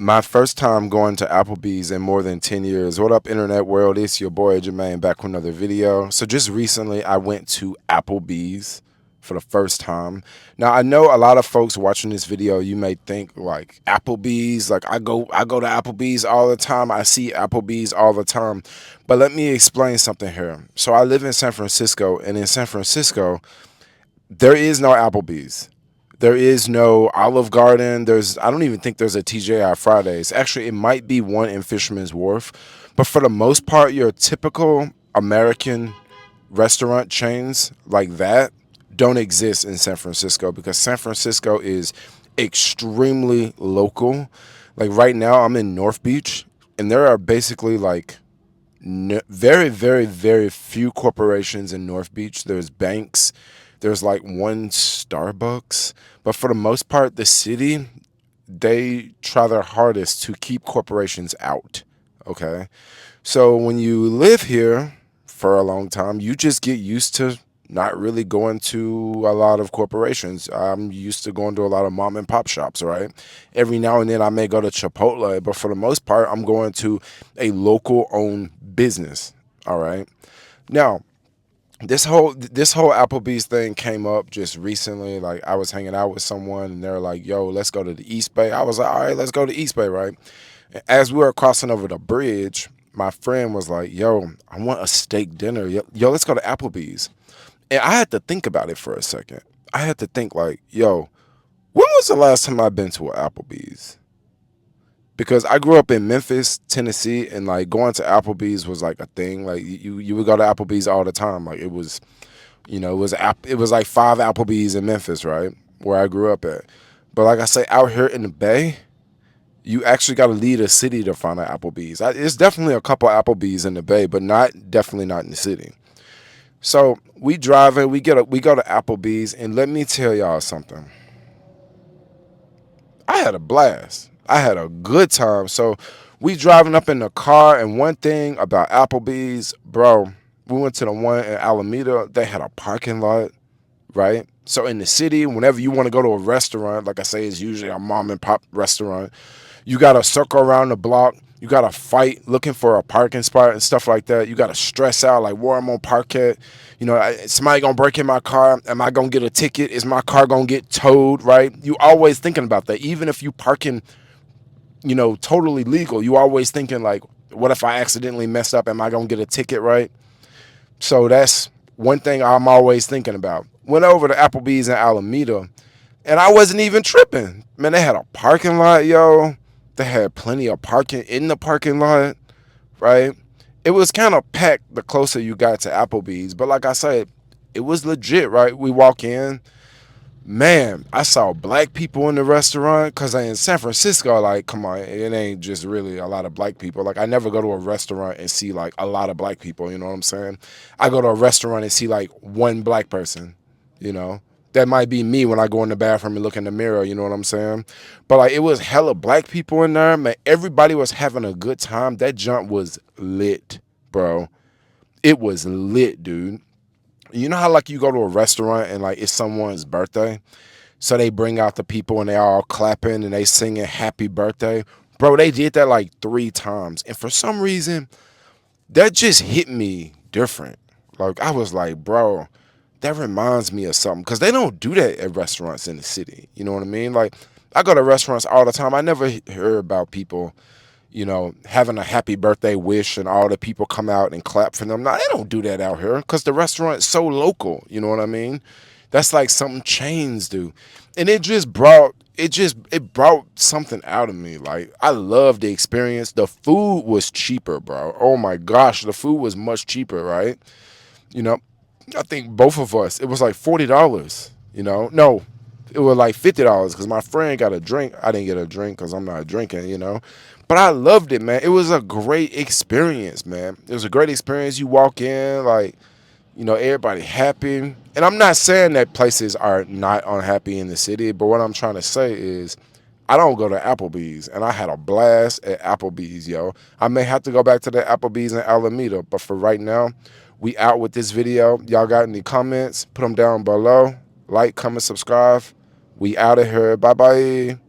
My first time going to Applebee's in more than 10 years. What up, internet world? It's your boy Jermaine back with another video. So just recently I went to Applebee's for the first time. Now I know a lot of folks watching this video, you may think like Applebee's, like I go to Applebee's all the time. I see Applebee's all the time. But let me explain something here. So I live in San Francisco, and in San Francisco there is no Applebee's. There is no Olive Garden. I don't even think there's a TJI Fridays. Actually, it might be one in Fisherman's Wharf. But for the most part, your typical American restaurant chains like that don't exist in San Francisco because San Francisco is extremely local. Like right now, I'm in North Beach, and there are basically like very, very, very few corporations in North Beach. There's banks, there's like one Starbucks, but for the most part, the city, they try their hardest to keep corporations out. Okay. So when you live here for a long time, you just get used to not really going to a lot of corporations. I'm used to going to a lot of mom and pop shops, right? Every now and then I may go to Chipotle, but for the most part, I'm going to a local owned business. All right. Now, this whole Applebee's thing came up just recently. Like I was hanging out with someone and they're like, "Yo, let's go to the East Bay." I was like, "All right, let's go to East Bay," right? As we were crossing over the bridge, my friend was like, "Yo, I want a steak dinner. Yo, let's go to Applebee's." And I had to think about it for a second. I had to think like, "Yo, when was the last time I've been to an Applebee's?" Because I grew up in Memphis, Tennessee, and like going to Applebee's was like a thing. Like you would go to Applebee's all the time. Like it was, it was like five Applebee's in Memphis, right, where I grew up at. But like I say, out here in the Bay, you actually got to leave a city to find an Applebee's. It's definitely a couple Applebee's in the Bay, but definitely not in the city. So we drive in, we go to Applebee's, and let me tell y'all something. I had a blast. I had a good time. So we driving up in the car, and one thing about Applebee's, bro, we went to the one in Alameda. They had a parking lot, right? So in the city, whenever you want to go to a restaurant, like I say, it's usually a mom and pop restaurant. You got to circle around the block. You got to fight looking for a parking spot and stuff like that. You got to stress out like where I'm going to park at. Somebody going to break in my car. Am I going to get a ticket? Is my car going to get towed, right? You always thinking about that. Even if you parking, totally legal, you always thinking like, what if I accidentally mess up? Am I going to get a ticket, right? So that's one thing I'm always thinking about. Went over to Applebee's in Alameda, and I wasn't even tripping. Man, they had a parking lot, yo. They had plenty of parking in the parking lot, right? It was kind of packed the closer you got to Applebee's. But like I said, it was legit, right? We walk in. Man, I saw black people in the restaurant because in San Francisco, like, come on, it ain't just really a lot of black people. Like, I never go to a restaurant and see, like, a lot of black people, you know what I'm saying? I go to a restaurant and see, like, one black person, you know? That might be me when I go in the bathroom and look in the mirror, you know what I'm saying? But, like, it was hella black people in there, man. Everybody was having a good time. That junk was lit, bro. It was lit, dude. You know how like you go to a restaurant and like it's someone's birthday, so they bring out the people and they all clapping and they singing happy birthday. Bro, they did that like 3 times, and for some reason that just hit me different. Like I was like, bro, that reminds me of something, because they don't do that at restaurants in the city, you know what I mean? Like I go to restaurants all the time. I never hear about people, having a happy birthday wish and all the people come out and clap for them. Now, they don't do that out here because the restaurant's so local. You know what I mean? That's like something chains do. And it brought something out of me. Like, I love the experience. The food was cheaper, bro. Oh my gosh, the food was much cheaper, right? You know, I think both of us, it was like $40, No, it was like $50 because my friend got a drink. I didn't get a drink because I'm not drinking. But I loved it, man. It was a great experience, man. It was a great experience. You walk in, like, everybody happy. And I'm not saying that places are not unhappy in the city, but what I'm trying to say is I don't go to Applebee's, and I had a blast at Applebee's, yo. I may have to go back to the Applebee's in Alameda, but for right now, we out with this video. Y'all got any comments? Put them down below. Like, comment, subscribe. We out of here. Bye-bye.